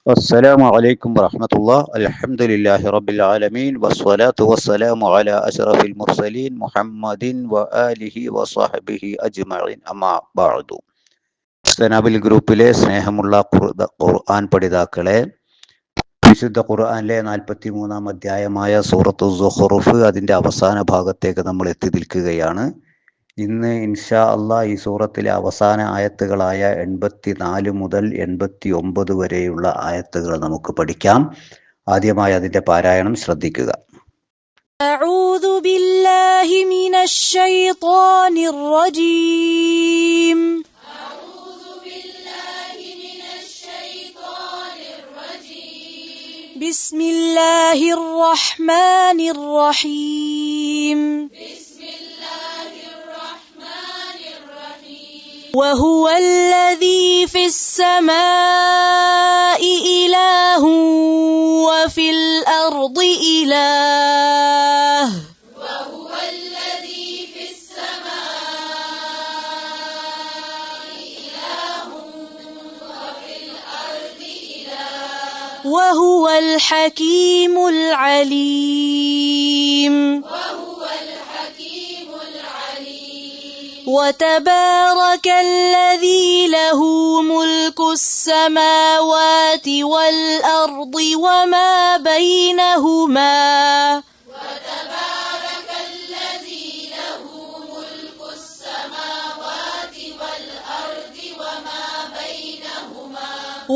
السلام عليكم ورحمة الله. الحمد لله رب العالمين والصلاة والسلام على أشرف المرسلين محمد وآله وصحبه أجمعين أما بعد. സനാബിൽ ഗ്രൂപ്പിലെ സ്നേഹമുള്ള ഖുർആൻ പഠിതാക്കളെ, വിശുദ്ധ ഖുർആനിലെ 43-ാം അധ്യായമായ സൂറത്തു സുഖ്റുഫ് അതിൻ്റെ അവസാന ഭാഗത്തേക്ക് നമ്മൾ എത്തി നിൽക്കുകയാണ്. ഇന്ന് ഇൻഷാ അള്ളാഹ് ഈ സൂറത്തിലെ അവസാന ആയത്തുകളായ 84 മുതൽ 89 വരെയുള്ള ആയത്തുകൾ നമുക്ക് പഠിക്കാം. ആദ്യമായി അതിന്റെ പാരായണം ശ്രദ്ധിക്കുക. അഊദു ബില്ലാഹി മിനശ് ശൈത്വാനിർ റജീം. ബിസ്മില്ലാഹിർ റഹ്മാനിർ റഹീം. وهو الذي في السماء إله وفي الأرض إله. وهو الذي في السماء إله وفي الأرض إله. وهو الحكيم العليم. وتبارك الذي له ملك السماوات والأرض وما بينهما. وتبارك الذي له ملك السماوات والأرض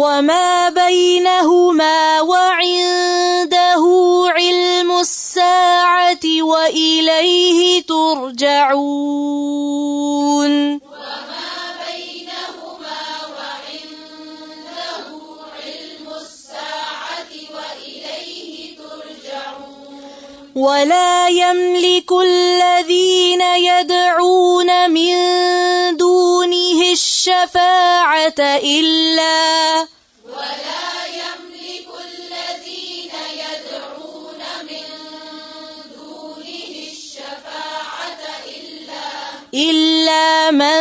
وما بينهما وعنده علم الساعة وإليه ترجعون. وما بينهما وعنده علم الساعة وإليه ترجعون. ولا يملك الذين يدعون من دونه الشفاعة إلا من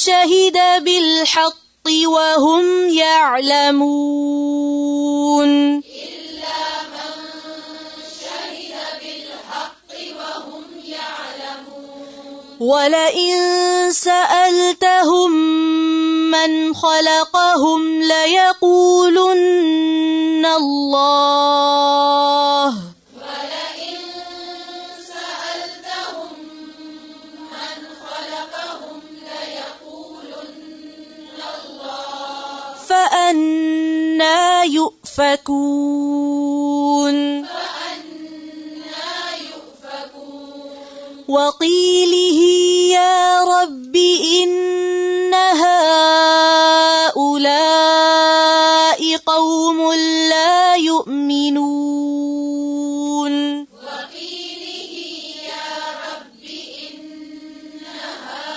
شهد بالحق وهم يعلمون. ولئن سألتهم من خلقهم ليقولن الله. فأنى يؤفكون. وقيله يا رب إن هؤلاء قوم لا يؤمنون. وقيله يا رب إن هؤلاء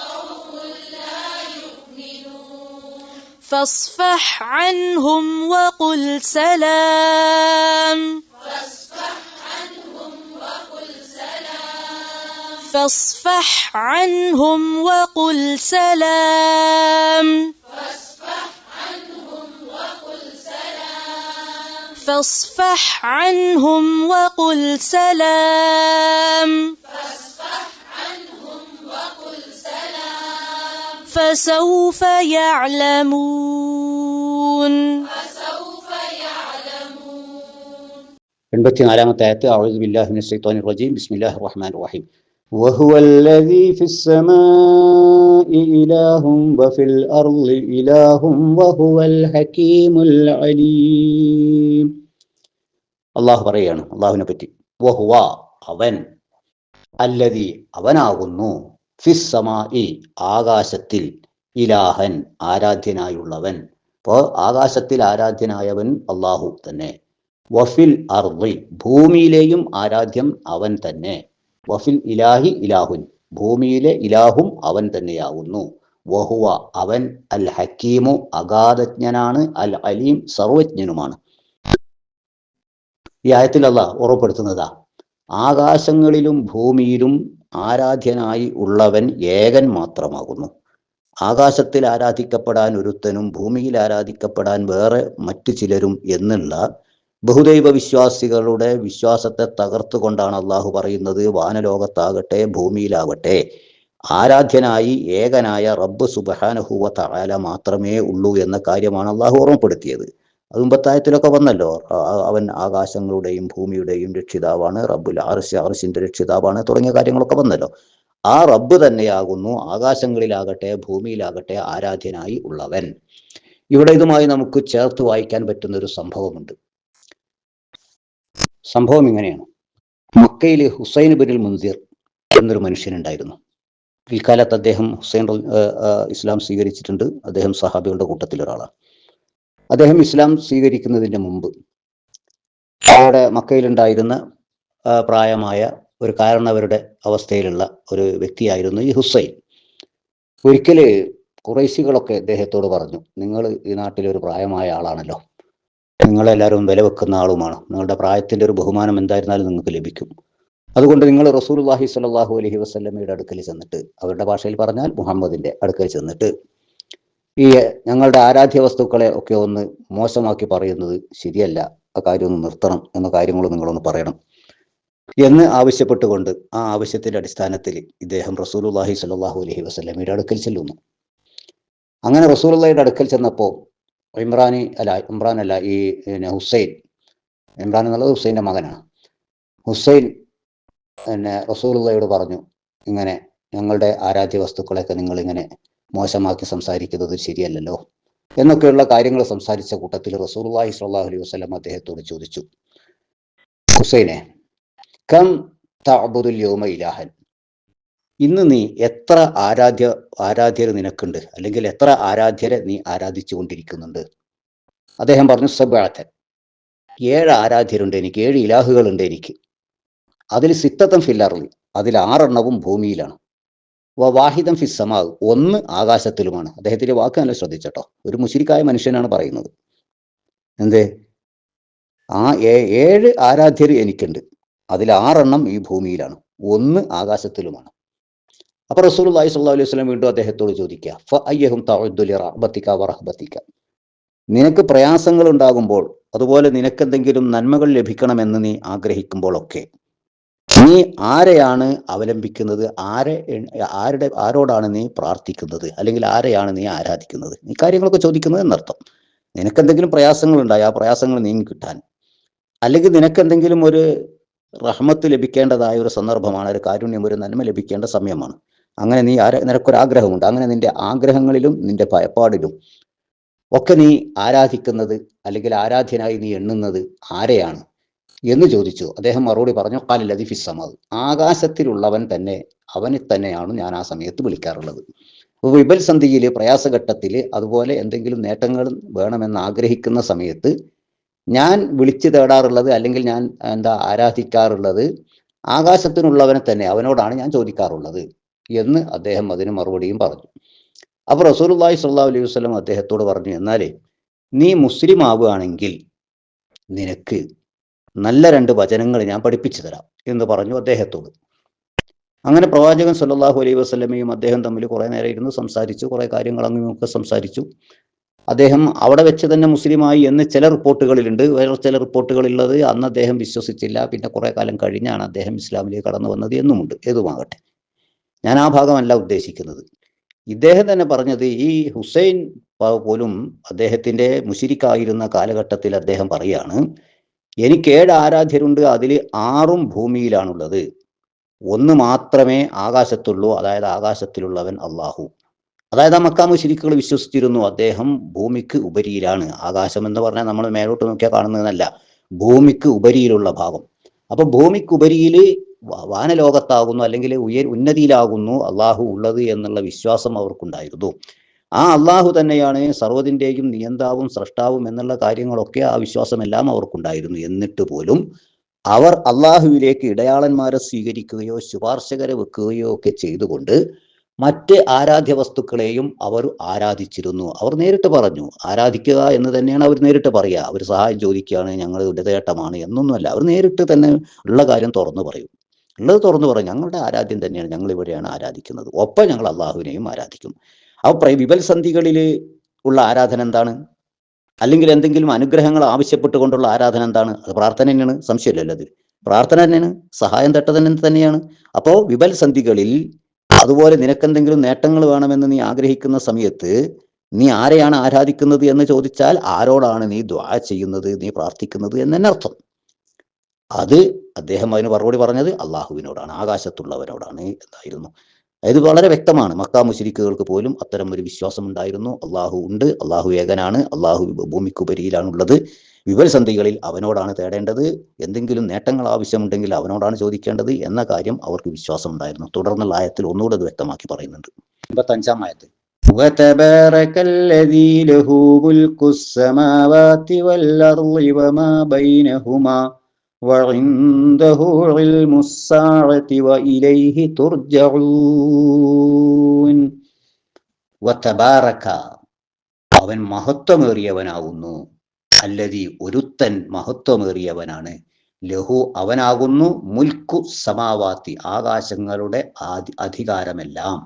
قوم لا يؤمنون. فاصفح عنهم وقل سلام. فاصفح عنهم وقل سلام. فاصفح عنهم وقل سلام. فسوف يعلمون. 84-ാമത്തെ ആയത്ത്. അഊദു ബില്ലാഹി മിനശ് ശൈത്വാനിർ റജീം. ബിസ്മില്ലാഹിർ റഹ്മാനിർ റഹീം. وهو الذي في السماء إله وفي الأرض إله وهو الحكيم العليم. അള്ളാഹു പറയാണ് അള്ളാഹുവിനെ പറ്റി. വഹുവ അവൻ, അല്ലദി അവനാകുന്നു, ഫിസ്സമായി ആകാശത്തിൽ, ഇലാഹൻ ആരാധ്യനായുള്ളവൻ. അപ്പോൾ ആകാശത്തിൽ ആരാധ്യനായവൻ അള്ളാഹു തന്നെ. വഫിൽ അർളി ഭൂമിയിലെയും ആരാധ്യം അവൻ തന്നെ. വഫിൽ ഇലാഹി ഇലാഹുൻ ഭൂമിയിലെ ഇലാഹും അവൻ തന്നെയാകുന്നു. വഹുവ അവൻ അൽ ഹക്കീമു അഗാധജ്ഞനാണ്, അൽ അലീം സർവജ്ഞനുമാണ്. ഈ ആയത്തിൽ അല്ലാഹ് ഉറപ്പെടുത്തുന്നതാ ആകാശങ്ങളിലും ഭൂമിയിലും ആരാധ്യനായി ഉള്ളവൻ ഏകൻ മാത്രമാകുന്നു. ആകാശത്തിൽ ആരാധിക്കപ്പെടാൻ ഒരുത്തനും ഭൂമിയിൽ ആരാധിക്കപ്പെടാൻ വേറെ മറ്റു ചിലരും എന്നുള്ള ബഹുദൈവ വിശ്വാസികളുടെ വിശ്വാസത്തെ തകർത്തുകൊണ്ടാണ് അള്ളാഹു പറയുന്നത്, വാനലോകത്താകട്ടെ ഭൂമിയിലാവട്ടെ ആരാധ്യനായി ഏകനായ റബ്ബ് സുബ്ഹാനഹു വ തആല മാത്രമേ ഉള്ളൂ എന്ന കാര്യമാണ് അള്ളാഹു ഓർമ്മപ്പെടുത്തിയത്. അത് മുമ്പത്തായത്തിലൊക്കെ വന്നല്ലോ, അവൻ ആകാശങ്ങളുടെയും ഭൂമിയുടെയും രക്ഷിതാവാണ്, റബ്ബുൽ അർശിന്റെ രക്ഷിതാവാണ് തുടങ്ങിയ കാര്യങ്ങളൊക്കെ വന്നല്ലോ. ആ റബ്ബ് തന്നെയാകുന്നു ആകാശങ്ങളിലാകട്ടെ ഭൂമിയിലാകട്ടെ ആരാധ്യനായി ഉള്ളവൻ. ഇവിടെ ഇതുമായി നമുക്ക് ചേർത്ത് വായിക്കാൻ പറ്റുന്ന ഒരു സംഭവമുണ്ട്. സംഭവം ഇങ്ങനെയാണ്. മക്കയിൽ ഹുസൈൻ ബിനുൽ മുൻസിർ എന്നൊരു മനുഷ്യനുണ്ടായിരുന്നു. പിൽക്കാലത്ത് അദ്ദേഹം ഇസ്ലാം സ്വീകരിച്ചിട്ടുണ്ട്. അദ്ദേഹം സഹാബികളുടെ കൂട്ടത്തിലൊരാളാണ്. അദ്ദേഹം ഇസ്ലാം സ്വീകരിക്കുന്നതിന് മുമ്പ് അവിടെ മക്കയിലുണ്ടായിരുന്ന പ്രായമായ ഒരു കാരണവരുടെ അവസ്ഥയിലുള്ള ഒരു വ്യക്തിയായിരുന്നു ഈ ഹുസൈൻ. ഒരിക്കല് ഖുറൈശികളൊക്കെ അദ്ദേഹത്തോട് പറഞ്ഞു, നിങ്ങൾ ഈ നാട്ടിലൊരു പ്രായമായ ആളാണല്ലോ, നിങ്ങളെല്ലാവരും വില വെക്കുന്ന ആളുമാണ്, നിങ്ങളുടെ പ്രായത്തിൻ്റെ ഒരു ബഹുമാനം എന്തായിരുന്നാലും നിങ്ങൾക്ക് ലഭിക്കും. അതുകൊണ്ട് നിങ്ങൾ റസൂലുള്ളാഹി സ്വല്ലല്ലാഹു അലൈഹി വസല്ലമയുടെ അടുക്കൽ ചെന്നിട്ട്, അവരുടെ ഭാഷയിൽ പറഞ്ഞാൽ മുഹമ്മദിന്റെ അടുക്കൽ ചെന്നിട്ട്, ഈ ഞങ്ങളുടെ ആരാധ്യ വസ്തുക്കളെ ഒക്കെ ഒന്ന് മോശമാക്കി പറയുന്നത് ശരിയല്ല, ആ കാര്യം ഒന്ന് നിർത്തണം എന്ന കാര്യങ്ങൾ നിങ്ങളൊന്ന് പറയണം എന്ന് ആവശ്യപ്പെട്ടുകൊണ്ട് ആ ആവശ്യത്തിന്റെ അടിസ്ഥാനത്തിൽ ഇദ്ദേഹം റസൂലുള്ളാഹി സ്വല്ലല്ലാഹു അലൈഹി വസല്ലമയുടെ അടുക്കൽ ചെല്ലുന്നു. അങ്ങനെ റസൂലുള്ളാഹിയുടെ അടുക്കൽ ചെന്നപ്പോൾ ഇമ്രാൻ ഹുസൈൻ, ഇമ്രാൻ എന്നുള്ളത് ഹുസൈൻ്റെ മകനാണ്. ഹുസൈൻ റസൂലുള്ളാഹിയോട് പറഞ്ഞു, ഇങ്ങനെ ഞങ്ങളുടെ ആരാധ്യ വസ്തുക്കളെയൊക്കെ നിങ്ങളിങ്ങനെ മോശമാക്കി സംസാരിക്കുന്നത് ശരിയല്ലല്ലോ എന്നൊക്കെയുള്ള കാര്യങ്ങൾ സംസാരിച്ച കൂട്ടത്തിൽ റസൂലുള്ളാഹി സ്വല്ലല്ലാഹു അലൈഹി വസല്ലം അദ്ദേഹത്തോട് ചോദിച്ചു, ഹുസൈനെ, കം തഅബുദുൽ യൗമ ഇലാഹൻ, ഇന്ന് നീ എത്ര ആരാധ്യർ നിനക്കുണ്ട്, അല്ലെങ്കിൽ എത്ര ആരാധ്യരെ നീ ആരാധിച്ചു കൊണ്ടിരിക്കുന്നുണ്ട്? അദ്ദേഹം പറഞ്ഞു, സബ്അത്തൻ, 7 ആരാധ്യരുണ്ട് എനിക്ക്, 7 ഇലാഹുകളുണ്ട് എനിക്ക്. അതിൽ സിത്തത്തൻ ഫിൽ അർളി, അതിൽ 6 ഭൂമിയിലാണ്. വാഹിദൻ ഫിസ് സമാ, 1 ആകാശത്തിലുമാണ്. അദ്ദേഹത്തിന്റെ വാക്ക് നല്ല ശ്രദ്ധിച്ചട്ടോ, ഒരു മുശ്രിക്കായ മനുഷ്യനാണ് പറയുന്നത്. എന്തേ, 7 ആരാധ്യർ എനിക്കുണ്ട്, അതിൽ 6 ഈ ഭൂമിയിലാണ്, 1 ആകാശത്തിലുമാണ്. അപ്പൊ റസൂലുള്ളാഹി സ്വല്ലല്ലാഹു അലൈഹി വസല്ലം വീണ്ടും അദ്ദേഹത്തോട് ചോദിക്കുക, ഫഅയ്യഹും തഉദ്ദു ലിറഹ്ബതിക വറഹ്ബതിക, നിനക്ക് പ്രയാസങ്ങൾ ഉണ്ടാകുമ്പോൾ, അതുപോലെ നിനക്കെന്തെങ്കിലും നന്മകൾ ലഭിക്കണമെന്ന് നീ ആഗ്രഹിക്കുമ്പോഴൊക്കെ നീ ആരെയാണ് അവലംബിക്കുന്നത്, ആരോടാണ് നീ പ്രാർത്ഥിക്കുന്നത്, അല്ലെങ്കിൽ ആരെയാണ് നീ ആരാധിക്കുന്നത്, ഈ കാര്യങ്ങളൊക്കെ ചോദിക്കുന്നത് എന്നർത്ഥം. നിനക്കെന്തെങ്കിലും പ്രയാസങ്ങളുണ്ടായി, ആ പ്രയാസങ്ങൾ നീങ്ങി കിട്ടാൻ, അല്ലെങ്കിൽ നിനക്കെന്തെങ്കിലും ഒരു റഹ്മത്ത് ലഭിക്കേണ്ടതായ ഒരു സന്ദർഭമാണ്, ഒരു കാരുണ്യം, ഒരു നന്മ ലഭിക്കേണ്ട സമയമാണ്. അങ്ങനെ നീ നിനക്കൊരാഗ്രഹമുണ്ട്, അങ്ങനെ നിന്റെ ആഗ്രഹങ്ങളിലും നിന്റെ ഭയപ്പാടിലും ഒക്കെ നീ ആരാധിക്കുന്നത്, അല്ലെങ്കിൽ ആരാധ്യനായി നീ എണ്ണുന്നത് ആരെയാണ് എന്ന് ചോദിച്ചു. അദ്ദേഹം മറുപടി പറഞ്ഞു, ഖാലല്ലദി ഫിസ് സമാ, ആകാശത്തിലുള്ളവൻ തന്നെ, അവനെ തന്നെയാണ് ഞാൻ ആ സമയത്ത് വിളിക്കാറുള്ളത്. വിപൽ സന്ധിയിൽ, പ്രയാസഘട്ടത്തിൽ, അതുപോലെ എന്തെങ്കിലും നേട്ടങ്ങൾ വേണമെന്ന് ആഗ്രഹിക്കുന്ന സമയത്ത് ഞാൻ വിളിച്ചു തേടാറുള്ളത്, അല്ലെങ്കിൽ ഞാൻ ആരാധിക്കാറുള്ളത് ആകാശത്തിനുള്ളവനെ തന്നെ, അവനോടാണ് ഞാൻ ചോദിക്കാറുള്ളത് എന്ന് അദ്ദേഹം അതിന് മറുപടിയും പറഞ്ഞു. അപ്പോൾ റസൂലുള്ളാഹി സ്വല്ലല്ലാഹു അലൈഹി വസല്ലം അദ്ദേഹത്തോട് പറഞ്ഞു, എന്നാലേ നീ മുസ്ലിം ആവുകയാണെങ്കിൽ നിനക്ക് നല്ല 2 വചനങ്ങൾ ഞാൻ പഠിപ്പിച്ചു തരാം എന്ന് പറഞ്ഞു അദ്ദേഹത്തോട്. അങ്ങനെ പ്രവാചകൻ സ്വല്ലല്ലാഹു അലൈഹി വസല്ലമയും അദ്ദേഹം തമ്മിൽ കുറെ നേരം ഇരുന്ന് സംസാരിച്ചു, കുറെ കാര്യങ്ങൾ അങ്ങനെയൊക്കെ സംസാരിച്ചു. അദ്ദേഹം അവിടെ വെച്ച് തന്നെ മുസ്ലിമായി എന്ന് ചില റിപ്പോർട്ടുകളിലുണ്ട്. വേറെ ചില റിപ്പോർട്ടുകളുള്ളത് അന്ന് അദ്ദേഹം വിശ്വസിച്ചില്ല, പിന്നെ കുറെ കാലം കഴിഞ്ഞാണ് അദ്ദേഹം ഇസ്ലാമിലേക്ക് കടന്നു വന്നത് എന്നുമുണ്ട്. ഏതുമാകട്ടെ, ഞാൻ ആ ഭാഗമല്ല ഉദ്ദേശിക്കുന്നത്. ഇദ്ദേഹം തന്നെ പറഞ്ഞത്, ഈ ഹുസൈൻ പോലും അദ്ദേഹത്തിന്റെ മുശ്രിക്കായിരുന്ന കാലഘട്ടത്തിൽ അദ്ദേഹം പറയാണ്, എനിക്ക് 7 ആരാധ്യരുണ്ട്, അതിൽ 6 ഭൂമിയിലാണുള്ളത്, 1 മാത്രമേ ആകാശത്തുള്ളൂ, അതായത് ആകാശത്തിലുള്ളവൻ അള്ളാഹു. അതായത് ആ മക്കാ മുശ്രിക്കുകൾ വിശ്വസിച്ചിരുന്നു അദ്ദേഹം ഭൂമിക്ക് ഉപരിയിലാണ്. ആകാശം എന്ന് പറഞ്ഞാൽ നമ്മൾ മേലോട്ട് നോക്കിയാൽ കാണുന്നതല്ല, ഭൂമിക്ക് ഉപരിയിലുള്ള ഭാഗം. അപ്പൊ ഭൂമിക്ക് ഉപരിയിൽ വാനലോകത്താകുന്നു, അല്ലെങ്കിൽ ഉന്നതിയിലാകുന്നു അള്ളാഹു ഉള്ളത് എന്നുള്ള വിശ്വാസം അവർക്കുണ്ടായിരുന്നു. ആ അള്ളാഹു തന്നെയാണ് സർവ്വതിൻ്റെയും നിയന്താവും സ്രഷ്ടാവും എന്നുള്ള കാര്യങ്ങളൊക്കെ, ആ വിശ്വാസമെല്ലാം അവർക്കുണ്ടായിരുന്നു. എന്നിട്ട് പോലും അവർ അള്ളാഹുവിലേക്ക് ഇടയാളന്മാരെ സ്വീകരിക്കുകയോ ശുപാർശകരെ വെക്കുകയോ ഒക്കെ ചെയ്തുകൊണ്ട് മറ്റ് ആരാധ്യ വസ്തുക്കളെയും അവർ ആരാധിച്ചിരുന്നു. അവർ നേരിട്ട് പറഞ്ഞു, ആരാധിക്കുക എന്ന് തന്നെയാണ് അവർ നേരിട്ട് പറയുക. അവർ സഹായം ചോദിക്കുകയാണ്, ഞങ്ങൾ ഇടതേട്ടമാണ് എന്നൊന്നുമല്ല, അവർ നേരിട്ട് തന്നെ ഉള്ള കാര്യം തുറന്നു പറയും. ഉള്ളത് തുറന്നു പറയും, ഞങ്ങളുടെ ആരാധ്യം തന്നെയാണ്, ഞങ്ങൾ ഇവിടെയാണ് ആരാധിക്കുന്നത്, ഒപ്പം ഞങ്ങൾ അള്ളാഹുവിനെയും ആരാധിക്കും. വിഭൽസന്ധികളിൽ ഉള്ള ആരാധന എന്താണ്? അല്ലെങ്കിൽ എന്തെങ്കിലും അനുഗ്രഹങ്ങൾ ആവശ്യപ്പെട്ടുകൊണ്ടുള്ള ആരാധന എന്താണ്? അത് പ്രാർത്ഥന തന്നെയാണ്, സംശയമില്ലല്ലോ. അത് പ്രാർത്ഥന തന്നെയാണ്, സഹായം തന്നെയാണ്. അപ്പോൾ വിഭൽസന്ധികളിൽ അതുപോലെ നിനക്കെന്തെങ്കിലും നേട്ടങ്ങൾ വേണമെന്ന് നീ ആഗ്രഹിക്കുന്ന സമയത്ത് നീ ആരെയാണ് ആരാധിക്കുന്നത് എന്ന് ചോദിച്ചാൽ ആരോടാണ് നീ ദുആ ചെയ്യുന്നത്, നീ പ്രാർത്ഥിക്കുന്നത് എന്ന് തന്നെ അർത്ഥം. അത് അദ്ദേഹം അതിന് മറുപടി പറഞ്ഞത് അള്ളാഹുവിനോടാണ്, ആകാശത്തുള്ളവനോടാണ് എന്നായിരുന്നു. ഇത് വളരെ വ്യക്തമാണ്. മക്കാ മുശ്രിക്കുകൾക്ക് പോലും അത്തരം ഒരു വിശ്വാസം ഉണ്ടായിരുന്നു. അള്ളാഹു ഉണ്ട്, അള്ളാഹു ഏകനാണ്, അള്ളാഹു ഭൂമിക്കുപരിയിലാണുള്ളത്. വിവരസന്ധികളിൽ അവനോടാണ് തേടേണ്ടത്, എന്തെങ്കിലും നേട്ടങ്ങൾ ആവശ്യമുണ്ടെങ്കിൽ അവനോടാണ് ചോദിക്കേണ്ടത് എന്ന കാര്യം അവർക്ക് വിശ്വാസം ഉണ്ടായിരുന്നു. തുടർന്നുള്ള ആയത്തിൽ ഒന്നുകൂടെ അത് വ്യക്തമാക്കി പറയുന്നുണ്ട്. 55-ാം ആയത്ത്, وَتَبَارَكَ الَّذِي لَهُ مُلْكُ السَّمَاوَاتِ وَالْأَرْضِ وَمَا بَيْنَهُمَا وَعِندَهُ عِلْمُ السَّاعَةِ وَإِلَيْهِ تُرْجَعُونَ. വതബാറക, അവൻ മഹത്വമേറിയവനാകുന്നു. അല്ലദീ, ഒരുത്തൻ മഹത്വമേറിയവനാണ്. ലഹു, അവനാകുന്നു. മുൽക്കു സമാവാത്തി, ആകാശങ്ങളുടെ അധികാരമെല്ലാം.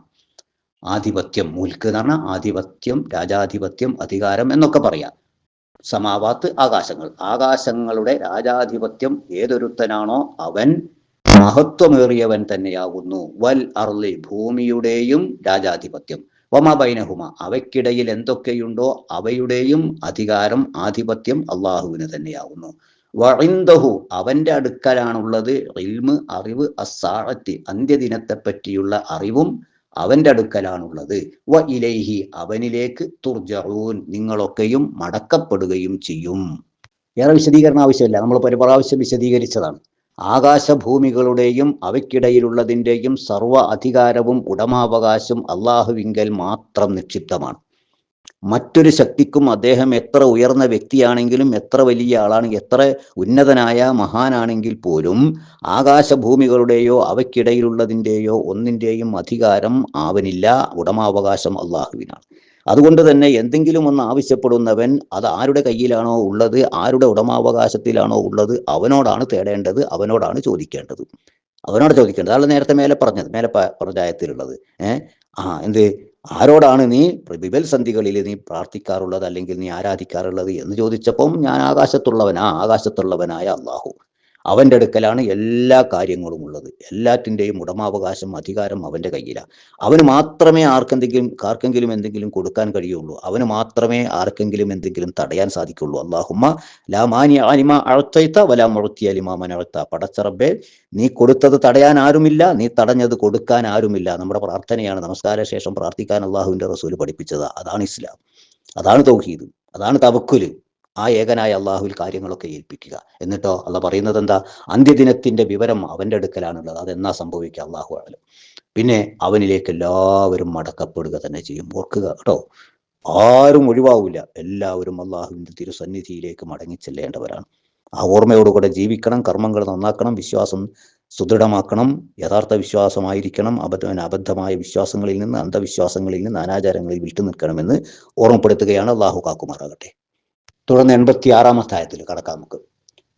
ആധിപത്യം, മുൽക്ക് എന്ന് പറഞ്ഞാൽ ആധിപത്യം, രാജാധിപത്യം, അധികാരം എന്നൊക്കെ പറയാം. സമാവാത്ത്, ആകാശങ്ങൾ, ആകാശങ്ങളുടെ രാജാധിപത്യം ഏതൊരുത്തനാണോ അവൻ മഹത്വമേറിയവൻ തന്നെയാകുന്നു. വൽ അർളി, ഭൂമിയുടെയും രാജാധിപത്യം. വമാ ബൈനഹുമ, അവയ്ക്കിടയിൽ എന്തൊക്കെയുണ്ടോ അവയുടെയും അധികാരം, ആധിപത്യം അള്ളാഹുവിന് തന്നെയാകുന്നു. വഇൻദഹു, അവന്റെ അടുക്കലാണുള്ളത്. ഇൽമ്, അറിവ്, അസ്സാഅത്തി, അന്ത്യദിനത്തെ പറ്റിയുള്ള അറിവും അവന്റെ അടുക്കലാണുള്ളത്. വ ഇലൈഹി, അവനിലേക്ക് തുർജഊൻ, നിങ്ങളൊക്കെയും മടക്കപ്പെടുകയും ചെയ്യും. ഏറെ വിശദീകരണം ആവശ്യമില്ല, നമ്മൾ ഒരു പ്രാവശ്യം വിശദീകരിച്ചതാണ്. ആകാശഭൂമികളുടെയും അവയ്ക്കിടയിലുള്ളതിൻ്റെയും സർവ്വ അധികാരവും ഉടമാവകാശം അള്ളാഹുവിങ്കൽ മാത്രം നിക്ഷിപ്തമാണ്. മറ്റൊരു ശക്തിക്കും അദ്ദേഹം എത്ര ഉയർന്ന വ്യക്തിയാണെങ്കിലും, എത്ര വലിയ ആളാണെങ്കിൽ, എത്ര ഉന്നതനായ മഹാനാണെങ്കിൽ പോലും ആകാശഭൂമികളുടെയോ അവയ്ക്കിടയിലുള്ളതിൻ്റെയോ ഒന്നിൻ്റെയും അധികാരം അവനില്ല. ഉടമാവകാശം അള്ളാഹുവിനാണ്. അതുകൊണ്ട് തന്നെ എന്തെങ്കിലും ഒന്ന് ആവശ്യപ്പെടുന്നവൻ അത് ആരുടെ കയ്യിലാണോ ഉള്ളത്, ആരുടെ ഉടമാവകാശത്തിലാണോ ഉള്ളത്, അവനോടാണ് തേടേണ്ടത്, അവനോടാണ് ചോദിക്കേണ്ടത്. അതാണ് നേരത്തെ മേലെ പറഞ്ഞ ആയത്തിലുള്ളത്. എന്ത്, ആരോടാണ് നീ വിഭൽസന്ധികളിൽ നീ പ്രാർത്ഥിക്കാറുള്ളത്, അല്ലെങ്കിൽ നീ ആരാധിക്കാറുള്ളത് എന്ന് ചോദിച്ചപ്പം ഞാൻ ആകാശത്തുള്ളവനായ അള്ളാഹു, അവന്റെ അടുക്കലാണ് എല്ലാ കാര്യങ്ങളും ഉള്ളത്. എല്ലാറ്റിൻ്റെയും ഉടമാവകാശം, അധികാരം അവന്റെ കയ്യിലാണ്. അവന് മാത്രമേ ആർക്കെങ്കിലും എന്തെങ്കിലും കൊടുക്കാൻ കഴിയുള്ളൂ. അവന് മാത്രമേ ആർക്കെങ്കിലും എന്തെങ്കിലും തടയാൻ സാധിക്കുള്ളൂ. അല്ലാഹുമ്മ ലാ മാനിഅ ലിമാ അഅ്തൈത വലാ മുഅ്തിയ ലിമാ മനഅ്ത. പടച്ചറബ്ബേ, നീ കൊടുത്തത് തടയാൻ ആരുമില്ല, നീ തടഞ്ഞത് കൊടുക്കാൻ ആരുമില്ല. നമ്മുടെ പ്രാർത്ഥനയാണ്, നമസ്കാര ശേഷം പ്രാർത്ഥിക്കാൻ അള്ളാഹുവിന്റെ റസൂൽ പഠിപ്പിച്ചത്. അതാണ് ഇസ്ലാം, അതാണ് തൗഹീദ്, അതാണ് തവക്കുല്. ആ ഏകനായ അള്ളാഹുവിൽ കാര്യങ്ങളൊക്കെ ഏൽപ്പിക്കുക. എന്നിട്ടോ അള്ളാഹ് പറയുന്നത് എന്താ? അന്ത്യദിനത്തിന്റെ വിവരം അവന്റെ അടുക്കലാണുള്ളത്. അതെന്നാ സംഭവിക്കുക, അള്ളാഹു ആലം. പിന്നെ അവനിലേക്ക് എല്ലാവരും മടക്കപ്പെടുക തന്നെ ചെയ്യും. ഓർക്കുക കേട്ടോ, ആരും ഒഴിവാവില്ല. എല്ലാവരും അള്ളാഹുവിന്റെ തിരുസന്നിധിയിലേക്ക് മടങ്ങിച്ചെല്ലേണ്ടവരാണ്. ആ ഓർമ്മയോടുകൂടെ ജീവിക്കണം, കർമ്മങ്ങൾ നന്നാക്കണം, വിശ്വാസം സുദൃഢമാക്കണം, യഥാർത്ഥ വിശ്വാസമായിരിക്കണം. അബദ്ധമായ വിശ്വാസങ്ങളിൽ നിന്ന്, അന്ധവിശ്വാസങ്ങളിൽ നിന്ന്, അനാചാരങ്ങളിൽ വിട്ടുനിൽക്കണമെന്ന് ഓർമ്മപ്പെടുത്തുകയാണ്. അള്ളാഹു കാക്കുമാറാകട്ടെ. തുടർന്ന് 86-ാമത്തെ ആയത്തിൽ കടക്കാം നമുക്ക്.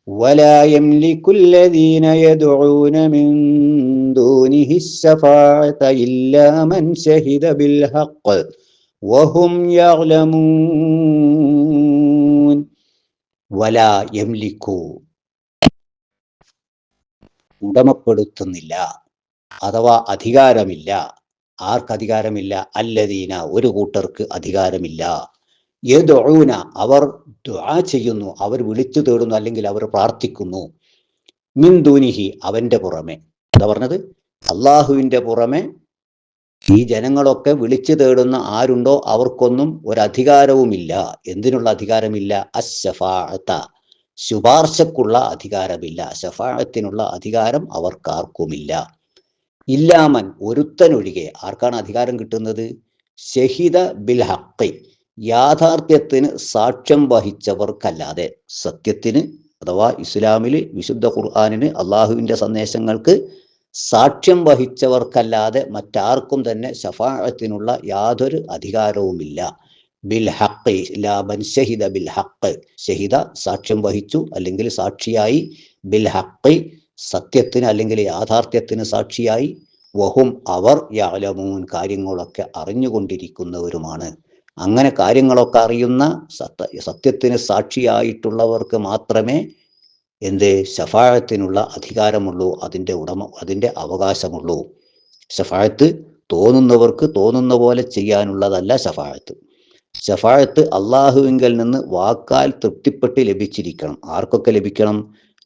ولا يملك الذين يدعون من دونه الشفاعة إلا من شهد بالحق وهم يعلمون. ولا يملك, ഉടമപ്പെടുത്തുന്നില്ല അഥവാ അധികാരമില്ല. ആർക്കധികാരമില്ല? അല്ലദീന, ഒരു കൂട്ടർക്ക് അധികാരമില്ല. യദ്ഊന, അവർ ദുആ ചെയ്യുന്നു, അവർ വിളിച്ചു തേടുന്നു, അല്ലെങ്കിൽ അവർ പ്രാർത്ഥിക്കുന്നു. മിൻ ദൂനിഹി, അവന്റെ പുറമെ. എന്താ പറഞ്ഞത്? അള്ളാഹുവിന്റെ പുറമെ ഈ ജനങ്ങളൊക്കെ വിളിച്ചു തേടുന്ന ആരുണ്ടോ അവർക്കൊന്നും ഒരധികാരവുമില്ല. എന്തിനുള്ള അധികാരമില്ല? അശ്ശഫാഅത, ശുപാർശക്കുള്ള അധികാരമില്ല. ശഫാഅത്തിനുള്ള അധികാരം അവർക്കാർക്കുമില്ല. ഇല്ലാമൻ, ഒരുത്തനൊഴികെ. ആർക്കാണ് അധികാരം കിട്ടുന്നത്? ഷഹിദ ബിൽ ഹഖ്, യാഥാർത്ഥ്യത്തിന് സാക്ഷ്യം വഹിച്ചവർക്കല്ലാതെ. സത്യത്തിന് അഥവാ ഇസ്ലാമില്, വിശുദ്ധ ഖുർആനിന്, അള്ളാഹുവിന്റെ സന്ദേശങ്ങൾക്ക് സാക്ഷ്യം വഹിച്ചവർക്കല്ലാതെ മറ്റാർക്കും തന്നെ ശഫാഅത്തിനുള്ള യാതൊരു അധികാരവുമില്ല. ബിൽ ഹഖ്, ലാ മൻ ഷഹിദ ബിൽ ഹഖ്, ഷഹിദ സാക്ഷ്യം വഹിച്ചു, അല്ലെങ്കിൽ സാക്ഷിയായി, ബിൽ ഹഖ് സത്യത്തിന് അല്ലെങ്കിൽ യാഥാർത്ഥ്യത്തിന് സാക്ഷിയായി, വഹും അവർ യഅലമൂൻ കാര്യങ്ങളൊക്കെ അറിഞ്ഞുകൊണ്ടിരിക്കുന്നവരുമാണ്. അങ്ങനെ കാര്യങ്ങളൊക്കെ അറിയുന്ന സത്യത്തിന് സാക്ഷിയായിട്ടുള്ളവർക്ക് മാത്രമേ ശഫാഅത്തിനുള്ള അധികാരമുള്ളൂ, അതിൻ്റെ അവകാശമുള്ളൂ. ശഫാഅത്ത് തോന്നുന്നവർക്ക് തോന്നുന്ന പോലെ ചെയ്യാനുള്ളതല്ല ശഫാഅത്ത്. ശഫാഅത്ത് അള്ളാഹുവിങ്കൽ നിന്ന് വാക്കാൽ തൃപ്തിപ്പെട്ട് ലഭിച്ചിരിക്കണം. ആർക്കൊക്കെ ലഭിക്കണം?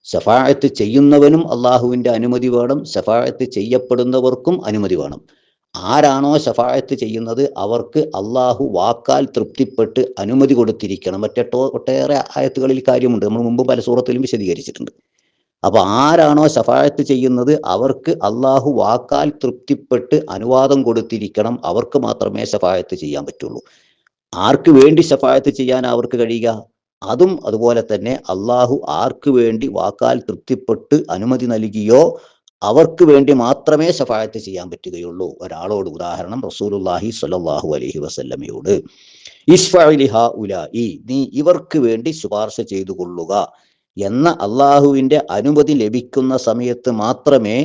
ശഫാഅത്ത് ചെയ്യുന്നവനും അള്ളാഹുവിൻ്റെ അനുമതി വേണം, ശഫാഅത്ത് ചെയ്യപ്പെടുന്നവർക്കും അനുമതി വേണം. ആരാണോ ശഫാഅത്ത് ചെയ്യുന്നത് അവർക്ക് അള്ളാഹു വാക്കാൽ തൃപ്തിപ്പെട്ട് അനുമതി കൊടുത്തിരിക്കണം. ഒട്ടേറെ ആയത്തുകളിൽ കാര്യമുണ്ട്, നമ്മൾ മുമ്പ് പല സൂറത്തിലും വിശദീകരിച്ചിട്ടുണ്ട്. അപ്പൊ ആരാണോ ശഫാഅത്ത് ചെയ്യുന്നത് അവർക്ക് അള്ളാഹു വാക്കാൽ തൃപ്തിപ്പെട്ട് അനുവാദം കൊടുത്തിരിക്കണം. അവർക്ക് മാത്രമേ ശഫാഅത്ത് ചെയ്യാൻ പറ്റുള്ളൂ. ആർക്ക് വേണ്ടി ശഫാഅത്ത് ചെയ്യാൻ അവർക്ക് കഴിയുക? അതും അതുപോലെ തന്നെ അള്ളാഹു ആർക്ക് വേണ്ടി വാക്കാൽ തൃപ്തിപ്പെട്ട് അനുമതി നൽകിയോ അവർക്ക് വേണ്ടി മാത്രമേ ശഫാഅത്ത് ചെയ്യാൻ പറ്റുകയുള്ളൂ. ഒരാളോട്, ഉദാഹരണം റസൂലുള്ളാഹി സ്വല്ലല്ലാഹു അലൈഹി വസല്ലമയോട്, ഇശ്ഫഇ ലിഹാഉലാഇ, നീ ഇവർക്ക് വേണ്ടി ശുപാർശ ചെയ്തു കൊള്ളുക എന്ന അള്ളാഹുവിന്റെ അനുമതി ലഭിക്കുന്ന സമയത്ത് മാത്രമേ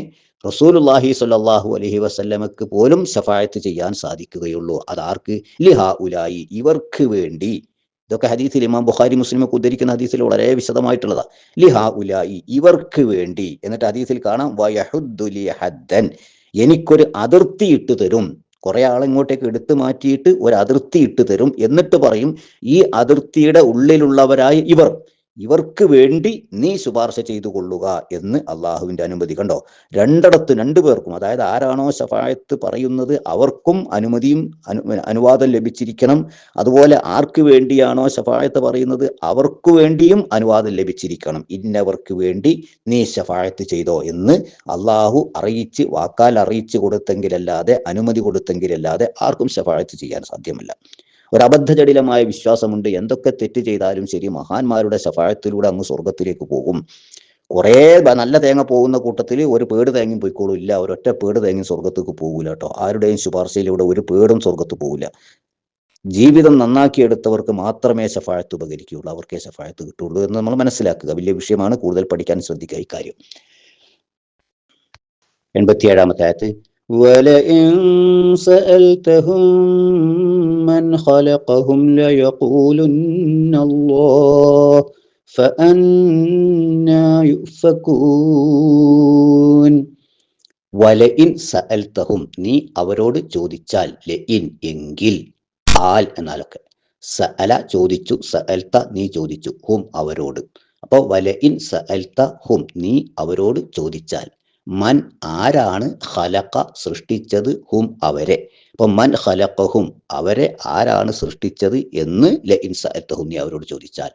റസൂലുള്ളാഹി സ്വല്ലല്ലാഹു അലൈഹി വസല്ലമക്ക് പോലും ശഫാഅത്ത് ചെയ്യാൻ സാധിക്കുകയുള്ളൂ. അതാർക്ക്? ലിഹാഉലാഇ, ഇവർക്ക് വേണ്ടി. ഇതൊക്കെ ഹദീസിൽ ഇമാം ബുഖാരി മുസ്ലിമൊക്കെ ഉദ്ധരിക്കുന്ന ഹദീസിൽ വളരെ വിശദമായിട്ടുള്ളതാ. ലിഹാഉലാഇ, ഇവർക്ക് വേണ്ടി. എന്നിട്ട് ഹദീസിൽ കാണാം വയഹുദ്ദു ലി ഹദ്ദൻ, എനിക്കൊരു അതിർത്തി ഇട്ട് തരും. കുറെ ആളിങ്ങോട്ടേക്ക് എടുത്തു മാറ്റിയിട്ട് ഒരു അതിർത്തി ഇട്ട് തരും. എന്നിട്ട് പറയും, ഈ അതിർത്തിയുടെ ഉള്ളിലുള്ളവരായ ഇവർക്ക് വേണ്ടി നീ ശുപാർശ ചെയ്തു കൊള്ളുക എന്ന് അള്ളാഹുവിന്റെ അനുമതി. കണ്ടോ, രണ്ടു പേർക്കും, അതായത് ആരാണോ ശഫാഅത്ത് പറയുന്നത് അവർക്കും അനുവാദം ലഭിച്ചിരിക്കണം. അതുപോലെ ആർക്ക് വേണ്ടിയാണോ ശഫാഅത്ത് പറയുന്നത് അവർക്ക് വേണ്ടിയും അനുവാദം ലഭിച്ചിരിക്കണം. ഇന്നവർക്ക് വേണ്ടി നീ ശഫാഅത്ത് ചെയ്തോ എന്ന് അള്ളാഹു വാക്കാൽ അറിയിച്ചു കൊടുത്തെങ്കിലല്ലാതെ, അനുമതി കൊടുത്തെങ്കിലല്ലാതെ ആർക്കും ശഫാഅത്ത് ചെയ്യാൻ സാധ്യമല്ല. ഒരബദ്ധജടിലമായ വിശ്വാസമുണ്ട്, എന്തൊക്കെ തെറ്റ് ചെയ്താലും ശരി മഹാന്മാരുടെ ശഫാഅത്തിലൂടെ അങ്ങ് സ്വർഗത്തിലേക്ക് പോകും. കുറേ നല്ല തേങ്ങ പോകുന്ന കൂട്ടത്തിൽ ഒരു പേട് തേങ്ങയും പോയിക്കോളൂ. ഇല്ല, ഒരൊറ്റ പേട് തേങ്ങയും സ്വർഗത്തേക്ക് പോകൂല കേട്ടോ. ആരുടെയും ശുപാർശയിലൂടെ ഒരു പേടും സ്വർഗത്ത് പോകില്ല. ജീവിതം നന്നാക്കിയെടുത്തവർക്ക് മാത്രമേ ശഫാഅത്ത് ഉപകരിക്കുകയുള്ളൂ, അവർക്കേ ശഫാഅത്ത് കിട്ടുള്ളൂ എന്ന് നമ്മൾ മനസ്സിലാക്കുക. വലിയ വിഷയമാണ്, കൂടുതൽ പഠിക്കാൻ ശ്രദ്ധിക്കുക ഈ കാര്യം. 87-ാമത്തെ ആയത്ത്, وَلَئِن سَأَلْتَهُم مَّنْ خَلَقَهُمْ لَيَقُولُنَّ اللَّهُ فَأَنَّىٰ يُؤْفَكُونَ. വലഇൻ സഅൽതഹും, നീ അവരോട് ചോദിച്ചാൽ, ലഇൻ എങ്കിൽ, ആൽ എന്നാലൊക്കെ, സഅല ചോദിച്ചു, സഅൽത നീ ചോദിച്ചു, ഹും അവരോട്. അപ്പോൾ വലഇൻ സഅൽത ഹും, നീ അവരോട് ചോദിച്ചാൽ, മൻ ആരാണ്, ഖലഖ സൃഷ്ടിച്ചത്, ഹും അവരെ. അപ്പൊ മൻ ഖലഖഹും അവരെ ആരാണ് സൃഷ്ടിച്ചത് എന്ന് ലഇൻ സഅൽതഹും നീ അവരോട് ചോദിച്ചാൽ,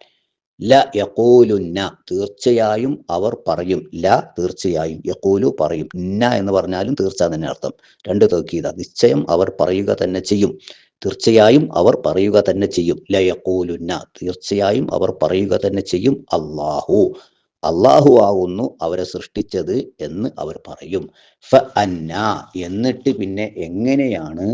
ല യഖൂലുന്ന തീർച്ചയായും അവർ പറയും, ല തീർച്ചയായും, യഖൂലു പറയും, ന എന്ന് പറഞ്ഞാലും തീർച്ച തന്നെ അർത്ഥം. രണ്ട് തൗക്കീദ, നിശ്ചയം അവർ പറയുക തന്നെ ചെയ്യും, തീർച്ചയായും അവർ പറയുക തന്നെ ചെയ്യും. ല യഖൂലുന്ന തീർച്ചയായും അവർ പറയുക തന്നെ ചെയ്യും, അള്ളാഹു ആകുന്നു അവരെ സൃഷ്ടിച്ചത് എന്ന് അവർ പറയും. ഫ അന്ന എന്നിട്ട് പിന്നെ എങ്ങനെയാണ്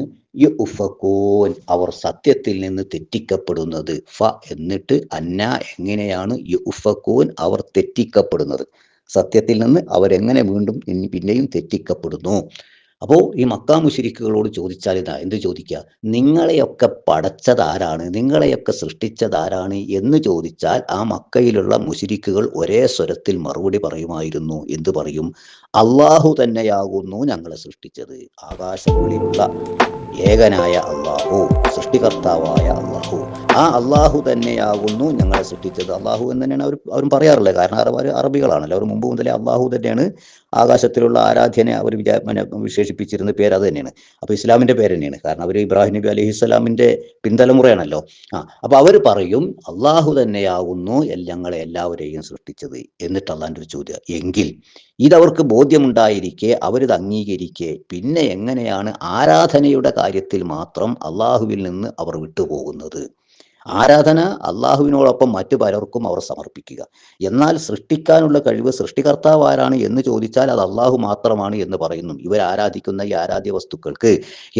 യുഫകൂൻ അവർ സത്യത്തിൽ നിന്ന് തെറ്റിക്കപ്പെടുന്നത്. ഫ എന്നിട്ട് അന്ന എങ്ങനെയാണ് യുഫകൂൻ അവർ തെറ്റിക്കപ്പെടുന്നത്, സത്യത്തിൽ നിന്ന് അവരെങ്ങനെ വീണ്ടും പിന്നെയും തെറ്റിക്കപ്പെടുന്നു. അപ്പോൾ ഈ മക്കാ മുശ്രിക്കുകളോട് ചോദിച്ചാൽ ഇതാ എന്ത് ചോദിക്കുക, നിങ്ങളെയൊക്കെ പടച്ചതാരാണ്, നിങ്ങളെയൊക്കെ സൃഷ്ടിച്ചതാരാണ് എന്ന് ചോദിച്ചാൽ ആ മക്കയിലുള്ള മുശ്രിക്കുകൾ ഒരേ സ്വരത്തിൽ മറുപടി പറയുമായിരുന്നു. എന്ത് പറയും? അള്ളാഹു തന്നെയാകുന്നു ഞങ്ങളെ സൃഷ്ടിച്ചത്. ആകാശങ്ങളിലുള്ള ഏകനായ അള്ളാഹു, സൃഷ്ടികർത്താവായ അള്ളാഹു, ആ അള്ളാഹു തന്നെയാകുന്നു ഞങ്ങളെ സൃഷ്ടിച്ചത്. അള്ളാഹു എന്ന് തന്നെയാണ് അവരും പറയാറുള്ളത്. കാരണം അറബികളാണല്ലോ, അവർ മുമ്പ് മുതലേ അള്ളാഹു തന്നെയാണ് ആകാശത്തിലുള്ള ആരാധ്യനെ അവർ വിശേഷിപ്പിച്ചിരുന്ന പേര് അത് തന്നെയാണ്. അപ്പൊ ഇസ്ലാമിന്റെ പേര് തന്നെയാണ്, കാരണം അവർ ഇബ്രാഹിം നബി അലൈഹിസ്സലാമിന്റെ പിന്തലമുറയാണല്ലോ. അപ്പൊ അവർ പറയും അള്ളാഹു തന്നെയാകുന്നു ഞങ്ങളെ എല്ലാവരെയും സൃഷ്ടിച്ചത്. എന്നിട്ട് അള്ളാഹിന്റെ ഒരു ചോദ്യം, എങ്കിൽ ഇതവർക്ക് ബോധ്യമുണ്ടായിരിക്കെ, അവരിത് അംഗീകരിക്കെ, പിന്നെ എങ്ങനെയാണ് ആരാധനയുടെ കാര്യത്തിൽ മാത്രം അള്ളാഹുവിൽ നിന്ന് അവർ വിട്ടുപോകുന്നത്? ആരാധന അള്ളാഹുവിനോടൊപ്പം മറ്റു പലർക്കും അവർ സമർപ്പിക്കുക. എന്നാൽ സൃഷ്ടിക്കാനുള്ള കഴിവ് സൃഷ്ടികർത്താവ് ആരാണ് എന്ന് ചോദിച്ചാൽ അത് അള്ളാഹു മാത്രമാണ് എന്ന് പറയുന്നു. ഇവർ ആരാധിക്കുന്ന ഈ ആരാധ്യ വസ്തുക്കൾക്ക്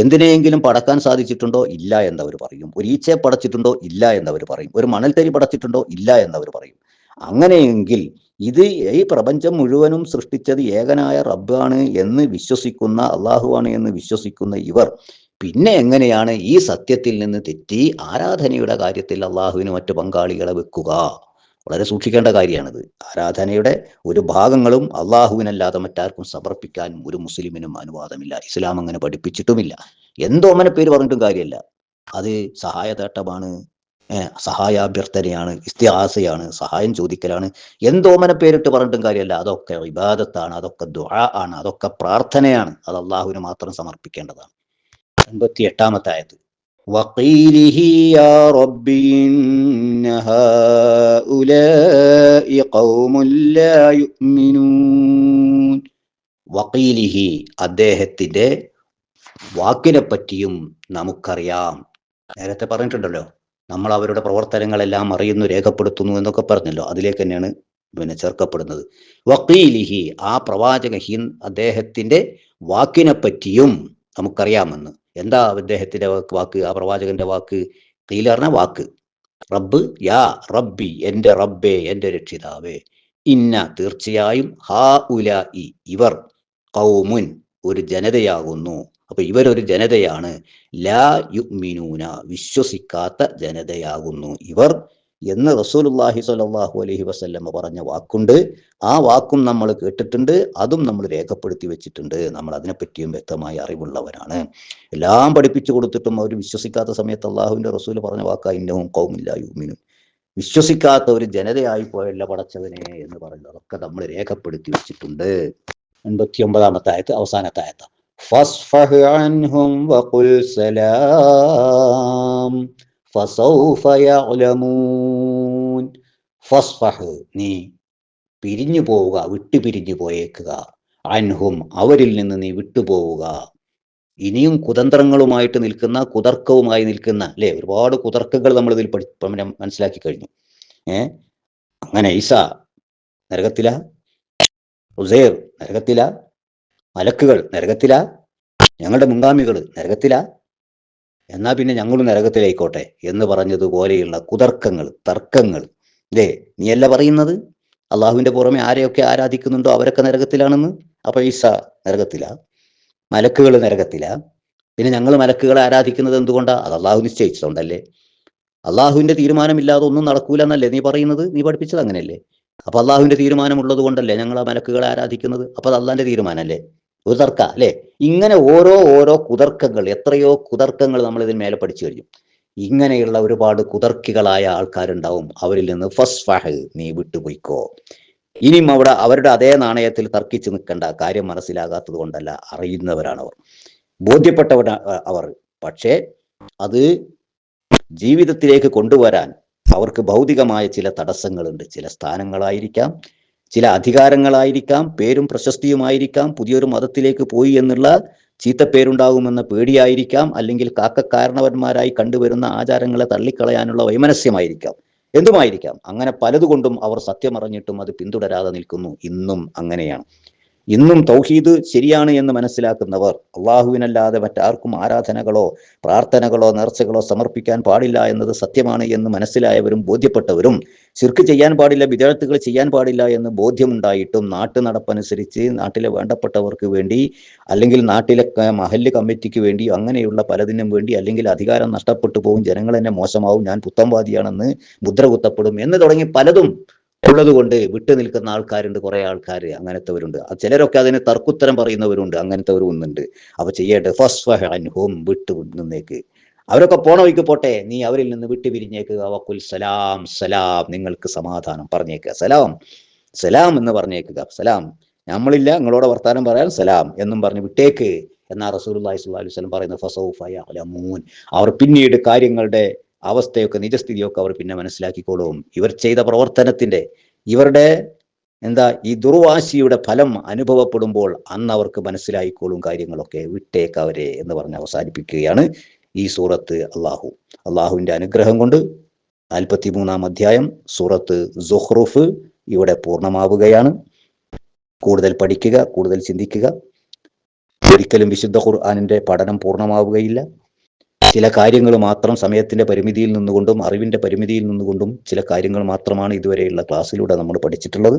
എന്തിനെങ്കിലും പടക്കാൻ സാധിച്ചിട്ടുണ്ടോ? ഇല്ല എന്നവർ പറയും. ഒരു ഈച്ചയെ പടച്ചിട്ടുണ്ടോ? ഇല്ല എന്നവർ പറയും. ഒരു മണൽത്തരി പടച്ചിട്ടുണ്ടോ? ഇല്ല എന്നവർ പറയും. അങ്ങനെയെങ്കിൽ ഇത് ഈ പ്രപഞ്ചം മുഴുവനും സൃഷ്ടിച്ചത് ഏകനായ റബ്ബാണ് എന്ന് വിശ്വസിക്കുന്ന, അള്ളാഹുവാണ് എന്ന് വിശ്വസിക്കുന്ന ഇവർ പിന്നെ എങ്ങനെയാണ് ഈ സത്യത്തിൽ നിന്ന് തെറ്റി ആരാധനയുടെ കാര്യത്തിൽ അള്ളാഹുവിന് മറ്റു പങ്കാളികളെ വെക്കുക? വളരെ സൂക്ഷിക്കേണ്ട കാര്യമാണിത്. ആരാധനയുടെ ഒരു ഭാഗങ്ങളും അള്ളാഹുവിനല്ലാതെ മറ്റാർക്കും സമർപ്പിക്കാൻ ഒരു മുസ്ലിമിനും അനുവാദമില്ല. ഇസ്ലാം അങ്ങനെ പഠിപ്പിച്ചിട്ടുമില്ല. എന്തോമന പേര് പറഞ്ഞിട്ടും കാര്യമല്ല. അത് സഹായതേട്ടമാണ്, സഹായാഭ്യർത്ഥനയാണ്, ഇസ്തിആസയാണ്, സഹായം ചോദിക്കലാണ്. എന്തോമന പേരിട്ട് പറഞ്ഞിട്ടും കാര്യമല്ല. അതൊക്കെ ഇബാദത്താണ്, അതൊക്കെ ദുആ ആണ്, അതൊക്കെ പ്രാർത്ഥനയാണ്. അത് അള്ളാഹുവിന് മാത്രം സമർപ്പിക്കേണ്ടതാണ്. 88-ാമത്തെ ആയത്ത്, വഖീലിഹി യാ റബ്ബി ഇന്ന ഹൗലാഇ ഖൗമുൻ ലാ യുഅ്മിനൂൻ. വഖീലിഹി, അദ്ദേഹത്തിന്റെ വാക്കിനെ പറ്റിയും നമുക്കറിയാം. നേരത്തെ പറഞ്ഞിട്ടുണ്ടല്ലോ, നമ്മൾ അവരുടെ പ്രവർത്തനങ്ങളെല്ലാം അറിയുന്നു, രേഖപ്പെടുത്തുന്നു എന്നൊക്കെ പറഞ്ഞല്ലോ. അതിലേക്ക് തന്നെയാണ് ചേർക്കപ്പെടുന്നത്. വഖീലിഹി, ആ പ്രവാചകഹീൻ അദ്ദേഹത്തിന്റെ വാക്കിനെ പറ്റിയും നമുക്കറിയാമെന്ന്. എന്താ അദ്ദേഹത്തിന്റെ വാക്ക്, ആ പ്രവാചകന്റെ വാക്ക്? ഖീൽ പറഞ്ഞ വാക്ക്. റബ്ബ്, യാ റബ്ബി, എന്റെ റബ്ബേ, എന്റെ രക്ഷിതാവേ, ഇന്ന, തീർച്ചയായും, ഹൗലാഇ, ഇവർ, ഖൗമുൻ, ഒരു ജനതയാകുന്നു. അപ്പൊ ഇവരൊരു ജനതയാണ്, ലാ യുഅ്മിനൂന, വിശ്വസിക്കാത്ത ജനതയാകുന്നു ഇവർ എന്ന് റസൂലുള്ളാഹി സ്വല്ലല്ലാഹു അലൈഹി വസല്ലം പറഞ്ഞ വാക്കുണ്ട്. ആ വാക്കും നമ്മൾ കേട്ടിട്ടുണ്ട്, അതും നമ്മൾ രേഖപ്പെടുത്തി വെച്ചിട്ടുണ്ട്. നമ്മൾ അതിനെപ്പറ്റിയും വ്യക്തമായ അറിവുള്ളവരാണ്. എല്ലാം പഠിപ്പിച്ചു കൊടുത്തിട്ടും അവർ വിശ്വസിക്കാത്ത സമയത്ത് അള്ളാഹുവിന്റെ റസൂൽ പറഞ്ഞ വാക്കാ ഇന്നഹും ഖൗമുൻ ലാ യുഅ്മിനൂൻ, വിശ്വസിക്കാത്ത ഒരു ജനതയായി പോയല്ല പടച്ചവനെ എന്ന് പറയുന്നത്. അതൊക്കെ നമ്മൾ രേഖപ്പെടുത്തി വെച്ചിട്ടുണ്ട്. 89-ാമത്തെ ആയത്ത്, അവസാനത്തെ ആയത്ത്, ഫസ്ഫഹ് അൻഹും വഖുൽ സലാം ഫസൗഫ യഅലമൂൻ. ഫസ്ഫഹ്, നീ പിരിഞ്ഞു പോവുക, വിട്ടുപിരിഞ്ഞു പോയേക്കുക. അൻഹും, അവരിൽ നിന്ന് നീ വിട്ടുപോവുക. ഇനിയും കുതന്ത്രങ്ങളുമായിട്ട് നിൽക്കുന്ന, കുതർക്കവുമായി നിൽക്കുന്ന, അല്ലെ, ഒരുപാട് കുതർക്കങ്ങൾ നമ്മൾ ഇതിൽ മനസ്സിലാക്കി കഴിഞ്ഞു. അങ്ങനെ ഈസ നരകത്തില, ഉസൈർ നരകത്തില, മലക്കുകൾ നരകത്തില, ഞങ്ങളുടെ മുൻഗാമികൾ നരകത്തില, എന്നാ പിന്നെ ഞങ്ങളും നരകത്തിലായിക്കോട്ടെ എന്ന് പറഞ്ഞതുപോലെയുള്ള കുതർക്കങ്ങൾ, തർക്കങ്ങൾ, അല്ലേ? നീയല്ല പറയുന്നത് അള്ളാഹുവിന്റെ പുറമെ ആരെയൊക്കെ ആരാധിക്കുന്നുണ്ടോ അവരൊക്കെ നരകത്തിലാണെന്ന്? അപ്പൊ ഈസ നരകത്തില, മലക്കുകൾ നരകത്തില. പിന്നെ ഞങ്ങൾ മലക്കുകളെ ആരാധിക്കുന്നത് എന്തുകൊണ്ടാ? അത് അള്ളാഹു നിശ്ചയിച്ചതുകൊണ്ടല്ലേ. അള്ളാഹുവിന്റെ തീരുമാനമില്ലാതെ ഒന്നും നടക്കൂല എന്നല്ലേ നീ പറയുന്നത്? നീ പഠിപ്പിച്ചത് അങ്ങനെയല്ലേ? അപ്പൊ അള്ളാഹുവിന്റെ തീരുമാനമുള്ളത് കൊണ്ടല്ലേ ഞങ്ങൾ ആ മലക്കുകളെ ആരാധിക്കുന്നത്? അപ്പൊ അത് അള്ളാന്റെ തീരുമാനമല്ലേ? ഒരു തർക്ക അല്ലേ? ഇങ്ങനെ ഓരോ കുതർക്കങ്ങൾ, എത്രയോ കുതർക്കങ്ങൾ നമ്മൾ ഇതിന് മേലെ പഠിച്ചു കഴിഞ്ഞു. ഇങ്ങനെയുള്ള ഒരുപാട് കുതർക്കികളായ ആൾക്കാരുണ്ടാവും. അവരിൽ നിന്ന് ഫസ്ഫഹ്, നീ വിട്ടുപോയിക്കോ. ഇനിയും അവിടെ അവരുടെ അതേ നാണയത്തിൽ തർക്കിച്ച് നിൽക്കേണ്ട. കാര്യം മനസ്സിലാകാത്തത് കൊണ്ടല്ല, അറിയുന്നവരാണവർ, ബോധ്യപ്പെട്ടവരാണ് അവർ. പക്ഷേ അത് ജീവിതത്തിലേക്ക് കൊണ്ടുവരാൻ അവർക്ക് ഭൗതികമായ ചില തടസ്സങ്ങളുണ്ട്. ചില സ്ഥാനങ്ങളായിരിക്കാം, ചില അധികാരങ്ങളായിരിക്കാം, പേരും പ്രശസ്തിയുമായിരിക്കാം, പുതിയൊരു മതത്തിലേക്ക് പോയി എന്നുള്ള ചീത്തപ്പേരുണ്ടാകുമെന്ന പേടിയായിരിക്കാം, അല്ലെങ്കിൽ കാരണവന്മാരായി കണ്ടുവരുന്ന ആചാരങ്ങളെ തള്ളിക്കളയാനുള്ള വൈമനസ്യമായിരിക്കാം, എന്തുമായിരിക്കാം. അങ്ങനെ പലതുകൊണ്ടും അവർ സത്യമറിഞ്ഞിട്ടും അത് പിന്തുടരാതെ നിൽക്കുന്നു. ഇന്നും അങ്ങനെയാണ്. ഇന്നും തൗഹീദ് ശരിയാണ് എന്ന് മനസ്സിലാക്കുന്നവർ, അള്ളാഹുവിനല്ലാതെ മറ്റാർക്കും ആരാധനകളോ പ്രാർത്ഥനകളോ നേർച്ചകളോ സമർപ്പിക്കാൻ പാടില്ല എന്നത് സത്യമാണ് എന്ന് മനസ്സിലായവരും ബോധ്യപ്പെട്ടവരും, ശിർക്ക് ചെയ്യാൻ പാടില്ല, ബിദഅത്തുകൾ ചെയ്യാൻ പാടില്ല എന്ന് ബോധ്യമുണ്ടായിട്ടും നാട്ടു നടപ്പനുസരിച്ച് നാട്ടിലെ വേണ്ടപ്പെട്ടവർക്ക് വേണ്ടി, അല്ലെങ്കിൽ നാട്ടിലെ മഹല്ല് കമ്മിറ്റിക്ക് വേണ്ടി, അങ്ങനെയുള്ള പലതിനും വേണ്ടി, അല്ലെങ്കിൽ അധികാരം നഷ്ടപ്പെട്ടു പോകും, ജനങ്ങൾ എന്നെ മോശമാവും, ഞാൻ പുത്തംവാദിയാണെന്ന് മുദ്ര കുത്തപ്പെടും എന്ന് തുടങ്ങി പലതും ഉള്ളത് കൊണ്ട് വിട്ടു നിൽക്കുന്ന ആൾക്കാരുണ്ട്. കുറെ ആൾക്കാർ അങ്ങനത്തെവരുണ്ട്. ചിലരൊക്കെ അതിന് തർക്കുത്തരം പറയുന്നവരുണ്ട്. അങ്ങനത്തെവരും ഒന്നുണ്ട്. അപ്പൊ ചെയ്യേണ്ടത് ഫസ്ഫഹ് അൻഹും, വിട്ടു നിന്നേക്ക്. അവരൊക്കെ പോണ വഴിക്ക് പോട്ടെ, നീ അവരിൽ നിന്ന് വിട്ടു പിരിഞ്ഞേക്കുക. വഖുൽ സലാം, സലാം, നിങ്ങൾക്ക് സമാധാനം പറഞ്ഞേക്കുക. സലാം, സലാം എന്ന് പറഞ്ഞേക്കുക. സലാം, നമ്മളില്ല നിങ്ങളോട് വർത്താനം പറയാൻ, സലാം എന്നും പറഞ്ഞ് വിട്ടേക്ക് എന്നാ റസൂലുള്ളാഹി സ്വല്ലല്ലാഹു അലൈഹി വസല്ലം പറയുന്നത്. ഫസൗഫ യഅലമൂൻ, അവർ പിന്നീട് കാര്യങ്ങളുടെ അവസ്ഥയൊക്കെ, നിജസ്ഥിതിയൊക്കെ അവർ പിന്നെ മനസ്സിലാക്കിക്കോളും. ഇവർ ചെയ്ത പ്രവർത്തനത്തിന്റെ, ഇവരുടെ ഈ ദുർവാശിയുടെ ഫലം അനുഭവപ്പെടുമ്പോൾ അന്ന് അവർക്ക് മനസ്സിലായിക്കോളും കാര്യങ്ങളൊക്കെ. വിട്ടേക്ക് അവരെ എന്ന് പറഞ്ഞ് അവസാനിപ്പിക്കുകയാണ് ഈ സൂറത്ത്. അള്ളാഹുവിന്റെ അനുഗ്രഹം കൊണ്ട് 43-ാം അധ്യായം സൂറത്ത് സുഖ്റുഫ് ഇവിടെ പൂർണ്ണമാവുകയാണ്. കൂടുതൽ പഠിക്കുക, കൂടുതൽ ചിന്തിക്കുക. ഒരിക്കലും വിശുദ്ധ ഖുർആനിന്റെ പഠനം പൂർണ്ണമാവുകയില്ല. ചില കാര്യങ്ങൾ മാത്രം സമയത്തിന്റെ പരിമിതിയിൽ നിന്നുകൊണ്ടും അറിവിന്റെ പരിമിതിയിൽ നിന്നുകൊണ്ടും ചില കാര്യങ്ങൾ മാത്രമാണ് ഇതുവരെയുള്ള ക്ലാസ്സിലൂടെ നമ്മൾ പഠിച്ചിട്ടുള്ളത്.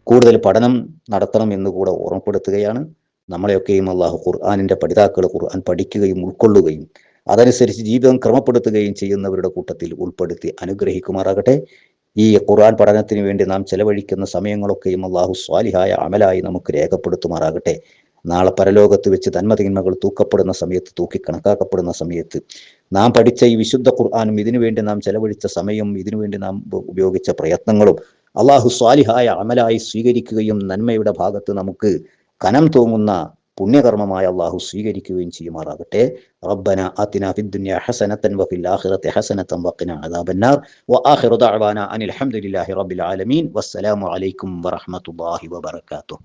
കൂടുതൽ പഠനം നടത്തണം എന്ന് കൂടെ ഓർമ്മപ്പെടുത്തുകയാണ്. നമ്മളെയൊക്കെയും അള്ളാഹു ഖുർആനിന്റെ പഠിതാക്കൾ ഖുർആൻ പഠിക്കുകയും ഉൾക്കൊള്ളുകയും അതനുസരിച്ച് ജീവിതം ക്രമപ്പെടുത്തുകയും ചെയ്യുന്നവരുടെ കൂട്ടത്തിൽ ഉൾപ്പെടുത്തി അനുഗ്രഹിക്കുമാറാകട്ടെ. ഈ ഖുർആൻ പഠനത്തിന് വേണ്ടി നാം ചെലവഴിക്കുന്ന സമയങ്ങളൊക്കെയും അള്ളാഹു സ്വാലിഹായ അമലായി നമുക്ക് രേഖപ്പെടുത്തുമാറാകട്ടെ. നാളെ പരലോകത്ത് വെച്ച് നന്മതിന്മകൾ തൂക്കപ്പെടുന്ന സമയത്ത്, തൂക്കി കണക്കാക്കപ്പെടുന്ന സമയത്ത് നാം പഠിച്ച ഈ വിശുദ്ധ ഖുർആനും ഇതിനുവേണ്ടി നാം ചെലവഴിച്ച സമയവും ഇതിനുവേണ്ടി നാം ഉപയോഗിച്ച പ്രയത്നങ്ങളും അള്ളാഹു സ്വാലിഹായ അമലായി സ്വീകരിക്കുകയും നന്മയുടെ ഭാഗത്ത് നമുക്ക് കനം തൂങ്ങുന്ന പുണ്യകർമ്മമായ അള്ളാഹു സ്വീകരിക്കുകയും ചെയ്യുമാറാകട്ടെ. റബ്ബന ആതിനാ ഫിദ്ദുനിയ ഹസനതൻ വഫിൽ ആഖിറതി ഹസനതൻ വഖിനാ അദാബന്നാർ വആഖിറു ദഅവാനാ അനിൽ ഹംദുലില്ലാഹി റബ്ബിൽ ആലമീൻ. വസ്സലാമു അലൈക്കും വറഹ്മത്തുള്ളാഹി വബറകാതുഹു.